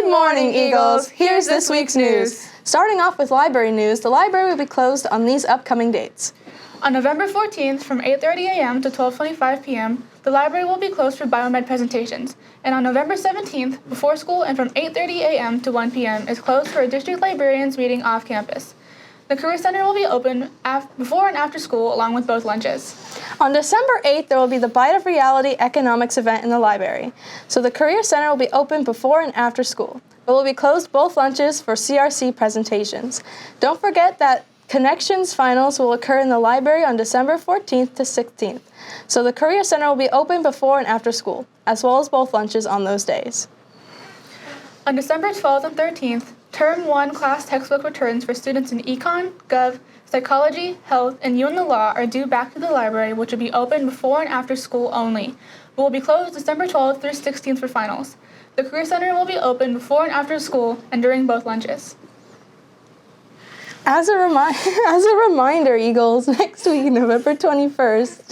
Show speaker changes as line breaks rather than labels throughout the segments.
Good morning, Eagles. Here's this week's news. Starting off with library news, the library will be closed on these upcoming dates.
On November 14th from 8:30 a.m. to 12:25 p.m., the library will be closed for biomed presentations. And on November 17th, before school and from 8:30 a.m. to 1 p.m. is closed for a district librarians meeting off campus. The Career Center will be open before and after school along with both lunches.
On December 8th, there will be the Bite of Reality economics event in the library. So the Career Center will be open before and after school. It will be closed both lunches for CRC presentations. Don't forget that Connections finals will occur in the library on December 14th to 16th. So the Career Center will be open before and after school, as well as both lunches on those days.
On December 12th and 13th, Term 1 class textbook returns for students in Econ, Gov, Psychology, Health, and You and the Law are due back to the library, which will be open before and after school only, but will be closed December 12th through 16th for finals. The Career Center will be open before and after school and during both lunches.
As a reminder, Eagles, next week, November 21st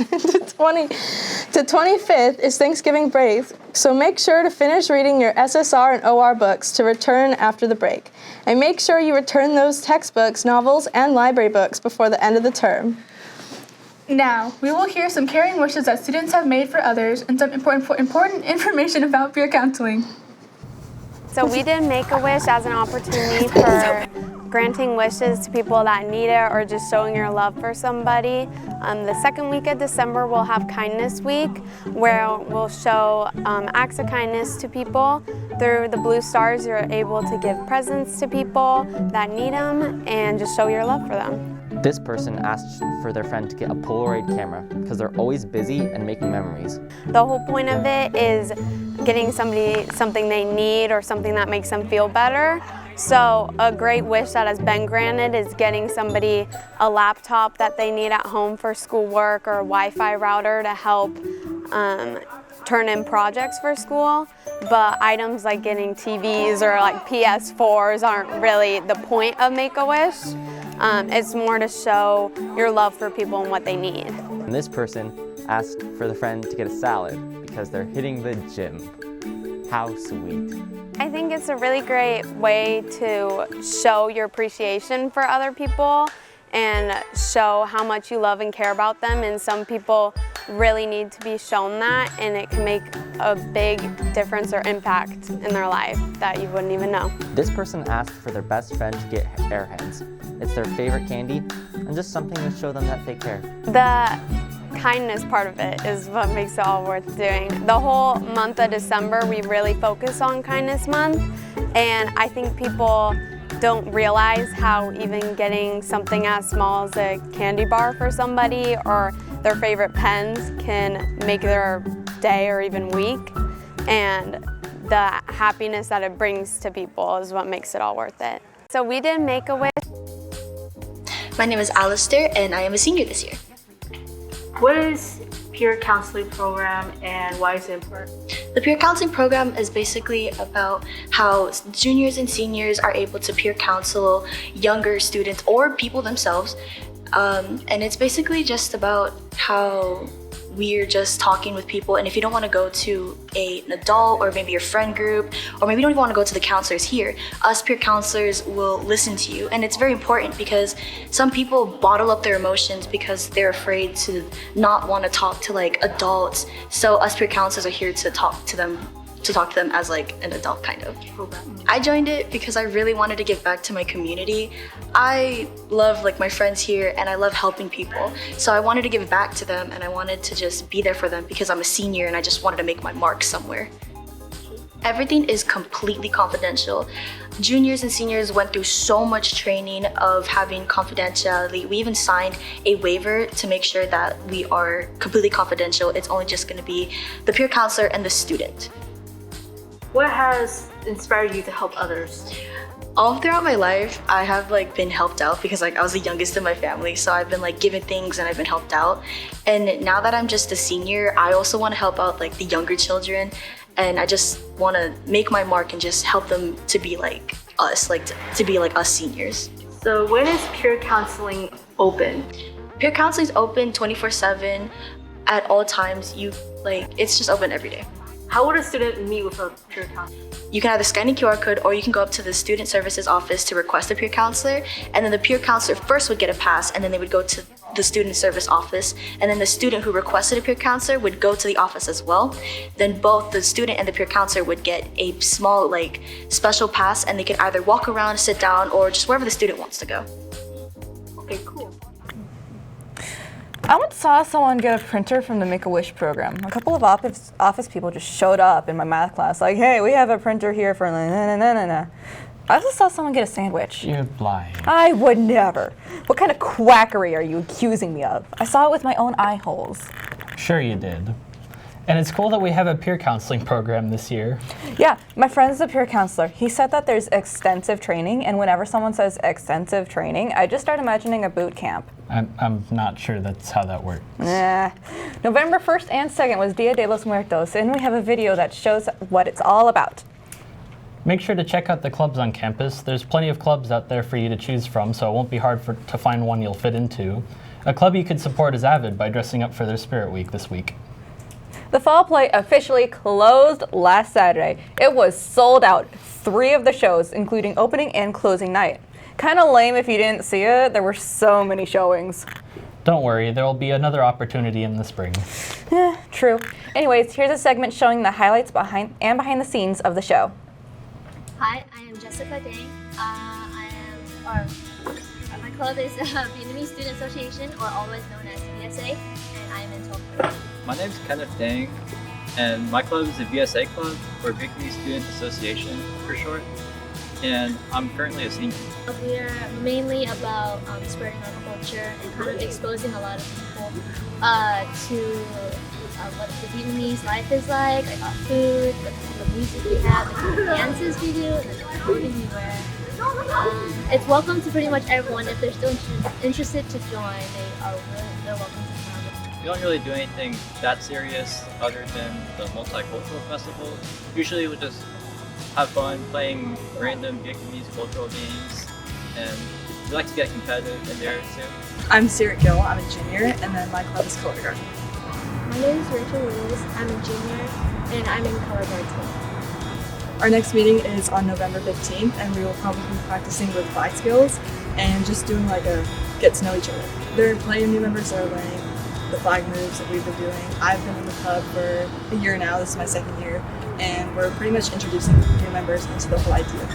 to 25th is Thanksgiving break, so make sure to finish reading your SSR and OR books to return after the break. And make sure you return those textbooks, novels, and library books before the end of the term.
Now, we will hear some caring wishes that students have made for others and some important information about peer counseling.
So we did Make-A-Wish as an opportunity for granting wishes to people that need it or just showing your love for somebody. The second week of December we'll have Kindness Week, where we'll show acts of kindness to people. Through the Blue Stars, you're able to give presents to people that need them and just show your love for them.
This person asked for their friend to get a Polaroid camera because they're always busy and making memories.
The whole point of it is getting somebody something they need or something that makes them feel better. So a great wish that has been granted is getting somebody a laptop that they need at home for schoolwork or a Wi-Fi router to help turn in projects for school. But items like getting TVs or like PS4s aren't really the point of Make-A-Wish. It's more to show your love for people and what they need.
And this person asked for the friend to get a salad because they're hitting the gym. How sweet.
I think it's a really great way to show your appreciation for other people and show how much you love and care about them, and some people really need to be shown that, and it can make a big difference or impact in their life that you wouldn't even know.
This person asked for their best friend to get Airheads. It's their favorite candy and just something to show them that they care.
The kindness part of it is what makes it all worth doing. The whole month of December we really focus on Kindness Month, and I think people don't realize how even getting something as small as a candy bar for somebody or their favorite pens can make their day or even week, and the happiness that it brings to people is what makes it all worth it. So we did Make-A-Wish.
My name is Alistair and I am a senior this year.
What is peer counseling program and why is it important?
The peer counseling program is basically about how juniors and seniors are able to peer counsel younger students or people themselves. And it's basically just about how we're just talking with people, and if you don't want to go to an adult or maybe your friend group, or maybe you don't even want to go to the counselors here, us peer counselors will listen to you. And it's very important because some people bottle up their emotions because they're afraid to not want to talk to like adults. So us peer counselors are here to talk to them as like an adult kind of program. I joined it because I really wanted to give back to my community. I love like my friends here and I love helping people. So I wanted to give back to them and I wanted to just be there for them because I'm a senior and I just wanted to make my mark somewhere. Everything is completely confidential. Juniors and seniors went through so much training of having confidentiality. We even signed a waiver to make sure that we are completely confidential. It's only just going to be the peer counselor and the student.
What has inspired you to help others?
All throughout my life, I have like been helped out because like I was the youngest in my family, so I've been like given things and I've been helped out. And now that I'm just a senior, I also want to help out like the younger children, and I just want to make my mark and just help them to be like us, like to be like us seniors.
So when is peer counseling open?
Peer counseling is open 24/7 at all times. It's just open every day.
How would a student meet with a peer counselor?
You can either scan a QR code or you can go up to the student services office to request a peer counselor, and then the peer counselor first would get a pass, and then they would go to the student service office, and then the student who requested a peer counselor would go to the office as well. Then both the student and the peer counselor would get a small special pass, and they could either walk around, sit down, or just wherever the student wants to go.
Okay, cool.
I once saw someone get a printer from the Make-A-Wish program. A couple of office people just showed up in my math class like, hey, we have a printer here for na-na-na-na-na. I also saw someone get a sandwich.
You're lying.
I would never. What kind of quackery are you accusing me of? I saw it with my own eye holes.
Sure you did. And it's cool that we have a peer counseling program this year.
Yeah, my friend's a peer counselor. He said that there's extensive training, and whenever someone says extensive training, I just start imagining a boot camp.
I'm not sure that's how that works.
Nah. November 1st and 2nd was Dia de los Muertos, and we have a video that shows what it's all about.
Make sure to check out the clubs on campus. There's plenty of clubs out there for you to choose from, so it won't be hard to find one you'll fit into. A club you could support is Avid by dressing up for their Spirit Week this week.
The Fall Play officially closed last Saturday. It was sold out 3 of the shows, including opening and closing night. Kind of lame if you didn't see it. There were so many showings.
Don't worry, there will be another opportunity in the spring.
True. Anyways, here's a segment showing the highlights behind the scenes of the show.
Hi, I am Jessica Dang. My club is Vietnamese Student Association, or always known as VSA, and I am in 12th grade.
My name is Kenneth Dang, and my club is the VSA Club, or Vietnamese Student Association for short, and I'm currently a senior.
We're mainly about spreading our culture and kind of exposing a lot of people to what the Vietnamese life is like our food, the kind of music we have, the kind of dances we do, and the clothing we wear. It's welcome to pretty much everyone. If they're still interested to join, they're welcome to come.
We don't really do anything that serious other than the multicultural festival. Usually we'll just have fun playing random Vietnamese cultural games, and we like to get competitive in there too.
I'm Sarah Gill, I'm a junior, and then my club is Color Guard.
My name is Rachel Willis, I'm a junior, and I'm in Color Guard too.
Our next meeting is on November 15th, and we will probably be practicing with flag skills and just doing like a get to know each other. There are plenty of new members that are learning the flag moves that we've been doing. I've been in the club for a year now, this is my 2nd year, and we're pretty much introducing new members into the whole idea.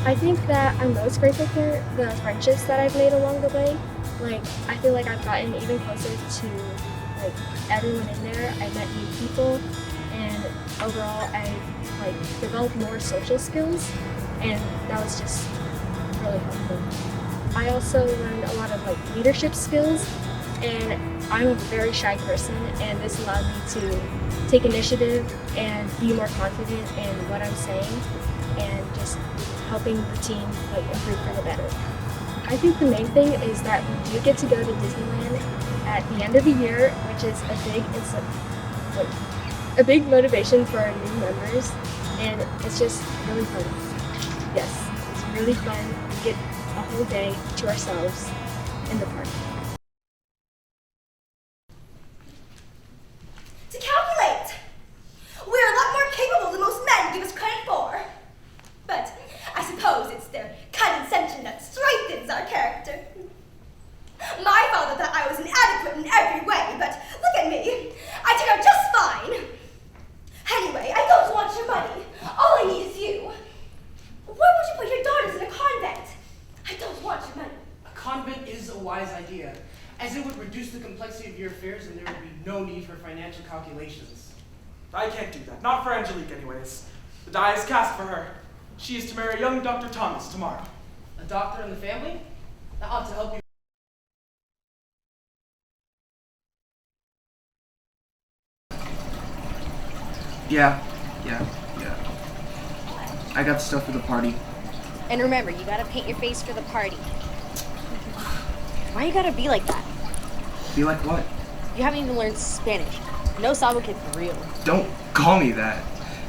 I think that I'm most grateful for the friendships that I've made along the way. I feel like I've gotten even closer to everyone in there. I met new people, and overall I've developed more social skills, and that was just really helpful. I also learned a lot of leadership skills, and I'm a very shy person, and this allowed me to take initiative and be more confident in what I'm saying and just helping the team improve for the better. I think the main thing is that we do get to go to Disneyland at the end of the year, which is a big motivation for our new members, and it's just really fun. Yes, it's really fun. We get a whole day to ourselves in the park.
To calculate! We're a lot more capable than most men give us credit for. But I suppose it's their condescension that strengthens our character. My father thought I was inadequate in every way, but look at me. I turned out just fine. Anyway, I don't want your money. All I need is you. Why won't you put your daughters in a convent? I don't want your money.
A convent is a wise idea, as it would reduce the complexity of your affairs and there would be no need for financial calculations.
I can't do that. Not for Angelique, anyways. The die is cast for her. She is to marry young Dr. Thomas tomorrow.
A doctor in the family? That ought to help you.
Yeah. I got the stuff for the party.
And remember, you gotta paint your face for the party. Why you gotta be like that?
Be like what?
You haven't even learned Spanish. No sabo kid for real.
Don't call me that.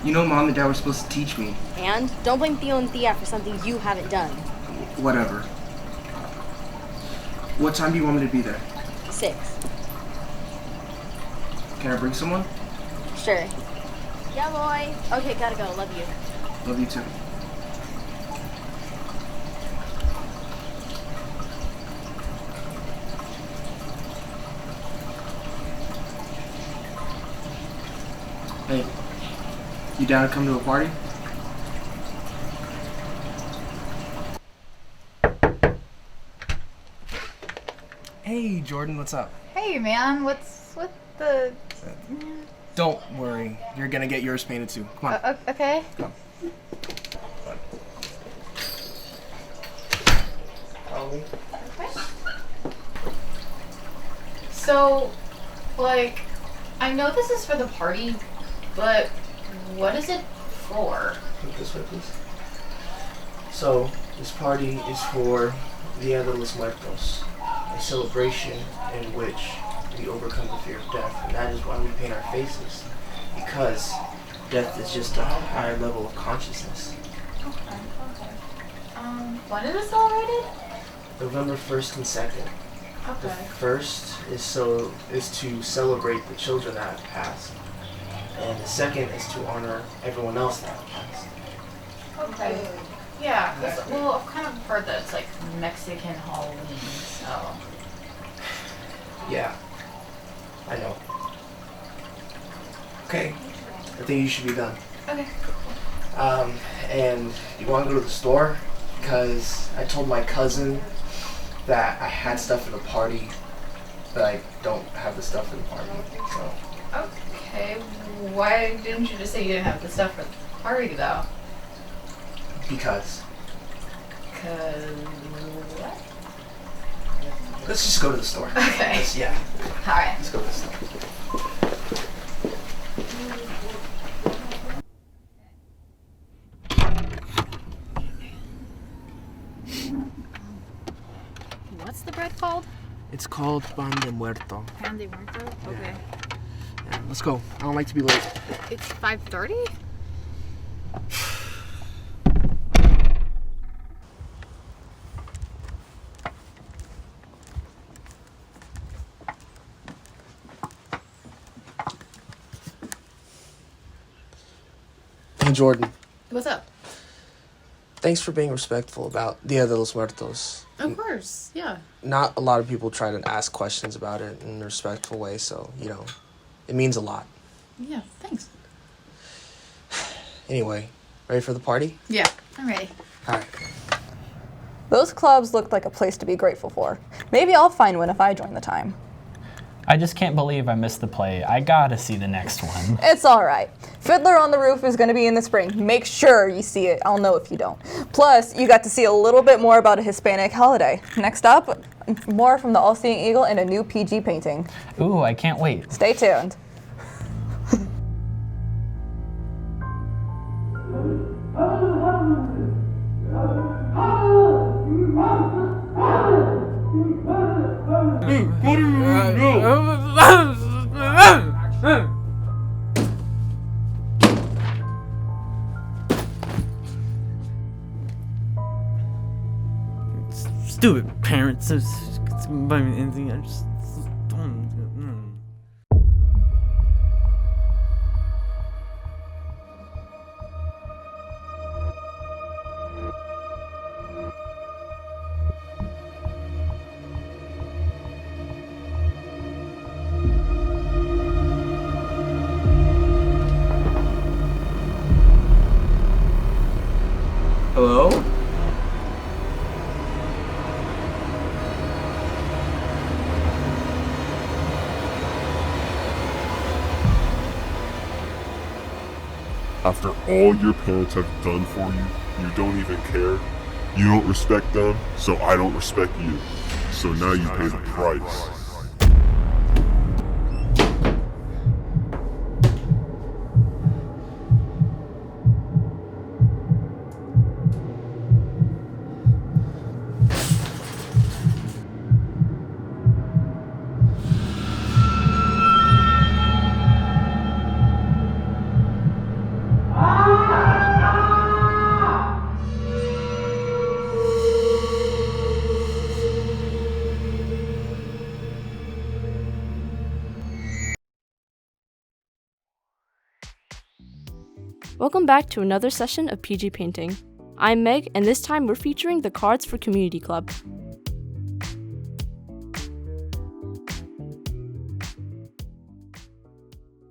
You know Mom and Dad were supposed to teach me.
And don't blame Theo and Thea for something you haven't done.
Whatever. What time do you want me to be there?
6.
Can I bring someone?
Sure. Yeah, boy. Okay, gotta go. Love you.
Love you too. Hey, you down to come to a party? Hey, Jordan, what's up?
Hey, man. What's with the...
Don't worry, you're gonna get yours painted too. Come on.
Okay.
Come. Follow me.
So, like, I know this is for the party, but what is it for?
Look this way, please. So, this party is for Dia de los Muertos, a celebration in which we overcome the fear of death, and that is why we paint our faces, because death is just a higher level of consciousness.
Okay. When is it celebrated?
November 1st and 2nd. The
Okay.
first is to celebrate the children that have passed, and the second is to honor everyone else that have passed.
Okay. Yeah, 'cause, well, I've kind of heard that it's like Mexican Halloween, so...
Yeah, I know. Okay, I think you should be done.
Okay.
And you want to go to the store? Because I told my cousin that I had stuff for the party, but I don't have the stuff for the party, so.
Okay, why didn't you just say you didn't have the stuff for the party, though?
Because.
Cause what?
Let's just go to the store.
Okay.
Yeah.
Alright.
Let's go to the store.
What's the bread called?
It's called pan de muerto.
Pan de muerto? Okay.
Yeah, let's go. I don't like to be late.
It's 5:30?
Hey, Jordan.
What's up?
Thanks for being respectful about Dia de los Muertos.
Of course, yeah.
Not a lot of people try to ask questions about it in a respectful way, so, it means a lot.
Yeah, thanks.
Anyway, ready for the party?
Yeah, I'm ready.
All right.
Those clubs looked like a place to be grateful for. Maybe I'll find one if I join the time.
I just can't believe I missed the play. I gotta see the next one.
It's all right. Fiddler on the Roof is going to be in the spring. Make sure you see it. I'll know if you don't. Plus, you got to see a little bit more about a Hispanic holiday. Next up, more from the All-Seeing Eagle and a new PG painting.
Ooh, I can't wait.
Stay tuned.
Stupid parents. I just don't.
Hello?
After all your parents have done for you, you don't even care. You don't respect them, so I don't respect you. So now you pay the price.
Welcome back to another session of PG Painting. I'm Meg, and this time we're featuring the Cards for Community Club.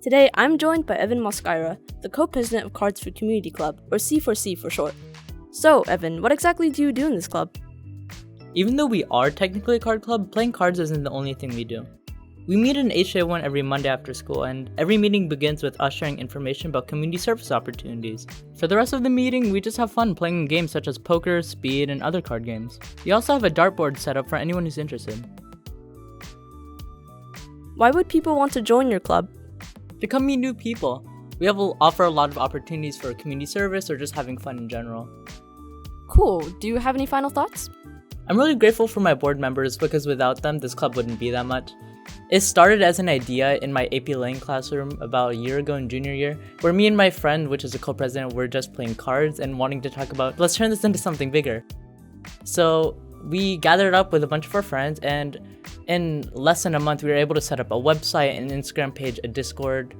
Today, I'm joined by Evan Mosqueira, the co-president of Cards for Community Club, or C4C for short. So, Evan, what exactly do you do in this club?
Even though we are technically a card club, playing cards isn't the only thing we do. We meet in HJ1 every Monday after school, and every meeting begins with us sharing information about community service opportunities. For the rest of the meeting, we just have fun playing games such as poker, speed, and other card games. We also have a dartboard set up for anyone who's interested.
Why would people want to join your club?
To come meet new people. We offer a lot of opportunities for community service or just having fun in general.
Cool. Do you have any final thoughts?
I'm really grateful for my board members because without them, this club wouldn't be that much. It started as an idea in my AP Lang classroom about a year ago in junior year, where me and my friend, which is a co-president, were just playing cards and wanting to talk about, let's turn this into something bigger. So we gathered up with a bunch of our friends, and in less than a month, we were able to set up a website, an Instagram page, a Discord,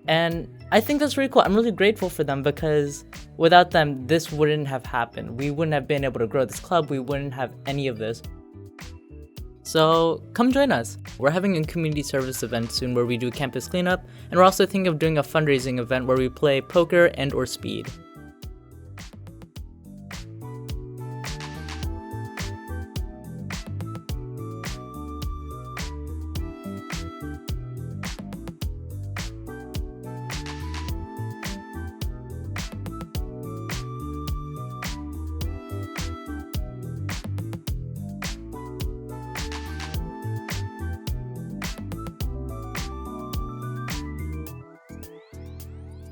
and I think that's really cool. I'm really grateful for them because without them, this wouldn't have happened. We wouldn't have been able to grow this club. We wouldn't have any of this. So come join us. We're having a community service event soon where we do campus cleanup, and we're also thinking of doing a fundraising event where we play poker and or speed.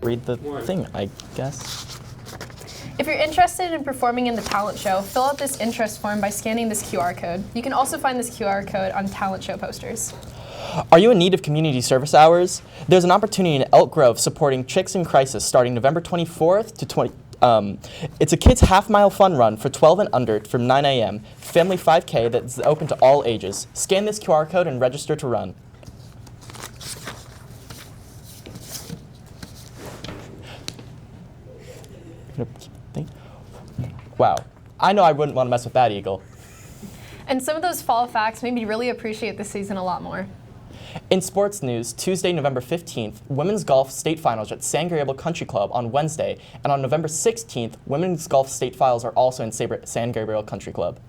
Read the thing, I guess.
If you're interested in performing in the talent show, fill out this interest form by scanning this QR code. You can also find this QR code on talent show posters.
Are you in need of community service hours? There's an opportunity in Elk Grove supporting Chicks in Crisis starting November 24th to 20. It's a kids half-mile fun run for 12 and under from 9 a.m. Family 5K that's open to all ages. Scan this QR code and register to run. Wow, I know I wouldn't want to mess with that eagle.
And some of those fall facts made me really appreciate this season a lot more.
In sports news, Tuesday, November 15th, women's golf state finals at San Gabriel Country Club on Wednesday, and on November 16th, women's golf state finals are also in San Gabriel Country Club.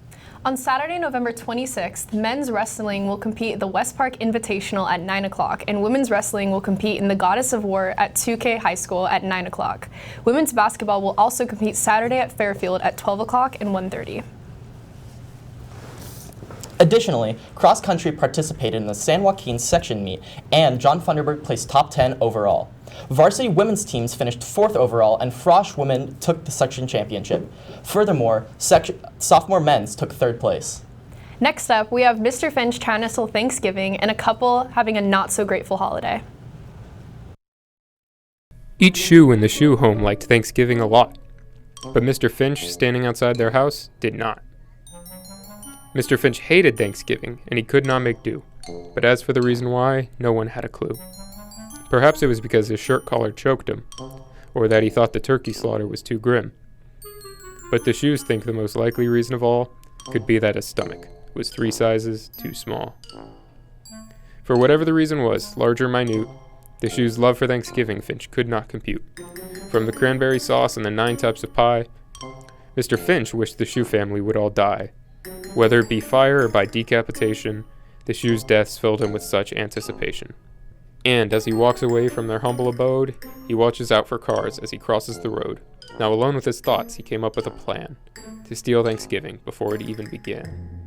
On Saturday, November 26th, men's wrestling will compete at the West Park Invitational at 9 o'clock, and women's wrestling will compete in the Goddess of War at 2K High School at 9 o'clock. Women's basketball will also compete Saturday at Fairfield at 12 o'clock and 1:30.
Additionally, cross country participated in the San Joaquin section meet, and John Funderburg placed top 10 overall. Varsity women's teams finished 4th overall, and Frosh women took the section championship. Furthermore, sophomore men's took 3rd place.
Next up, we have Mr. Finch trying to sell Thanksgiving and a couple having a not-so-grateful holiday.
Each shoe in the shoe home liked Thanksgiving a lot, but Mr. Finch, standing outside their house, did not. Mr. Finch hated Thanksgiving, and he could not make do, but as for the reason why, no one had a clue. Perhaps it was because his shirt collar choked him, or that he thought the turkey slaughter was too grim. But the shoes think the most likely reason of all could be that his stomach was 3 sizes too small. For whatever the reason was, large or minute, the shoes' love for Thanksgiving Finch could not compute. From the cranberry sauce and the 9 types of pie, Mr. Finch wished the shoe family would all die. Whether it be fire or by decapitation, the shoes' deaths filled him with such anticipation. And as he walks away from their humble abode, he watches out for cars as he crosses the road. Now alone with his thoughts, he came up with a plan to steal Thanksgiving before it even began.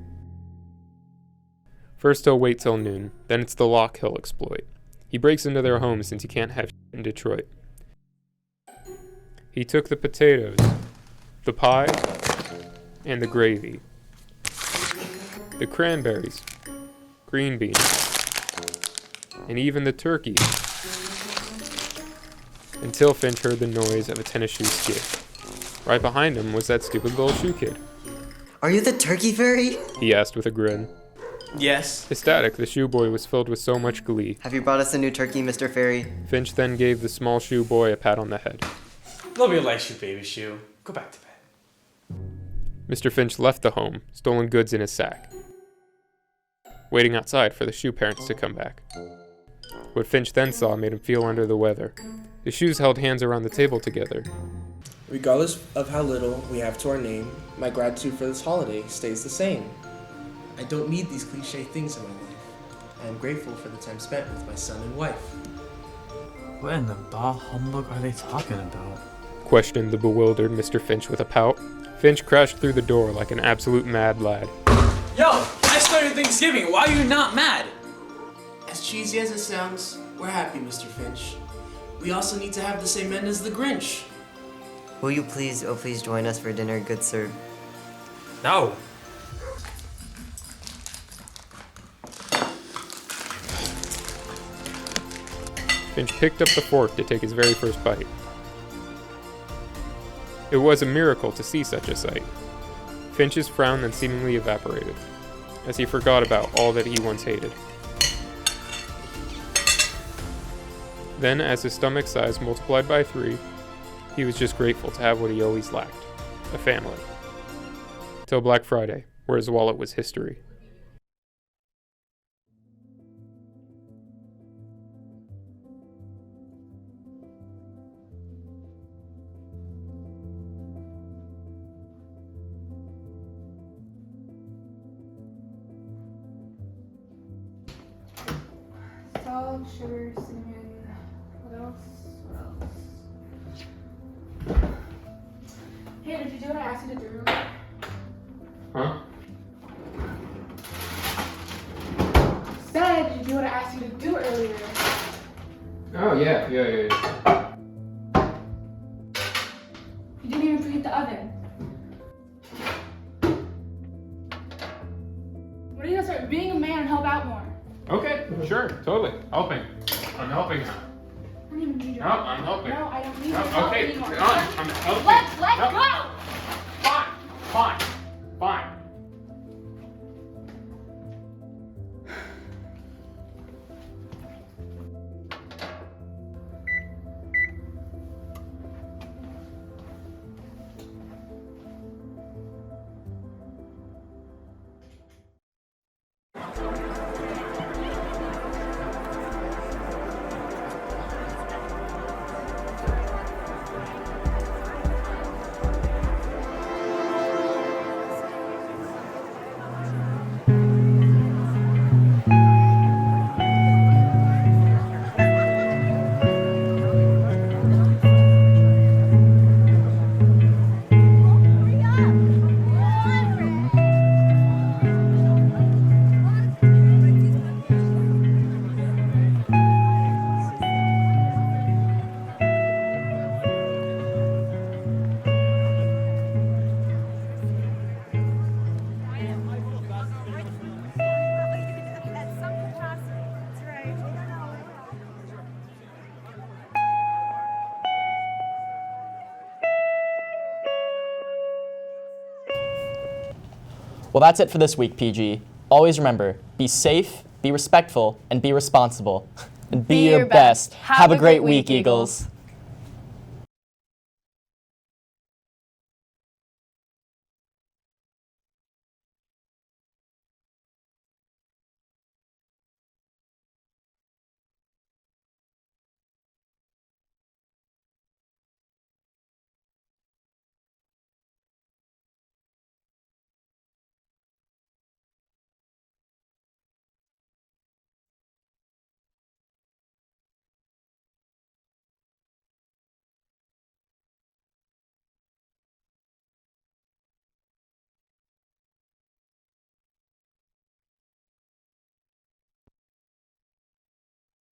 First he'll wait till noon, then it's the lock he'll exploit. He breaks into their home since he can't have in Detroit. He took the potatoes, the pie, and the gravy, the cranberries, green beans, and even the turkey, until Finch heard the noise of a tennis shoe skid. Right behind him was that stupid little shoe kid.
Are you the turkey fairy?
He asked with a grin.
Yes.
Ecstatic, the shoe boy was filled with so much glee.
Have you brought us a new turkey, Mr. Fairy?
Finch then gave the small shoe boy a pat on the head.
Love your light shoe, baby shoe. Go back to bed.
Mr. Finch left the home, stolen goods in his sack, waiting outside for the shoe parents to come back. What Finch then saw made him feel under the weather. The shoes held hands around the table together.
Regardless of how little we have to our name, my gratitude for this holiday stays the same. I don't need these cliche things in my life. I am grateful for the time spent with my son and wife.
What in the bah humbug are they talking about?
Questioned the bewildered Mr. Finch with a pout. Finch crashed through the door like an absolute mad lad.
Yo, I started Thanksgiving. Why are you not mad?
As cheesy as it sounds, we're happy, Mr. Finch. We also need to have the same end as the Grinch.
Will you please, oh please join us for dinner, good sir?
No.
Finch picked up the fork to take his very first bite. It was a miracle to see such a sight. Finch's frown then seemingly evaporated, as he forgot about all that he once hated. Then, as his stomach size multiplied by 3, he was just grateful to have what he always lacked, a family. Till Black Friday, where his wallet was history.
Salt, sugar, cinnamon. What else? Hey, did you do what I asked you to do?
Huh?
Said, did you do what I asked you to do earlier?
Oh, yeah.
You didn't even preheat the oven. When are you gonna start being a man and help out more?
Okay, sure, totally. Helping. I'm helping now.
I don't even need your
No, I'm helping.
No, I don't need
No,
your help
okay,
anymore.
I'm helping.
Let
No.
go!
Fine.
Well, that's it for this week, PG. Always remember, be safe, be respectful, and be responsible. And be your best. Have a great week, Eagles.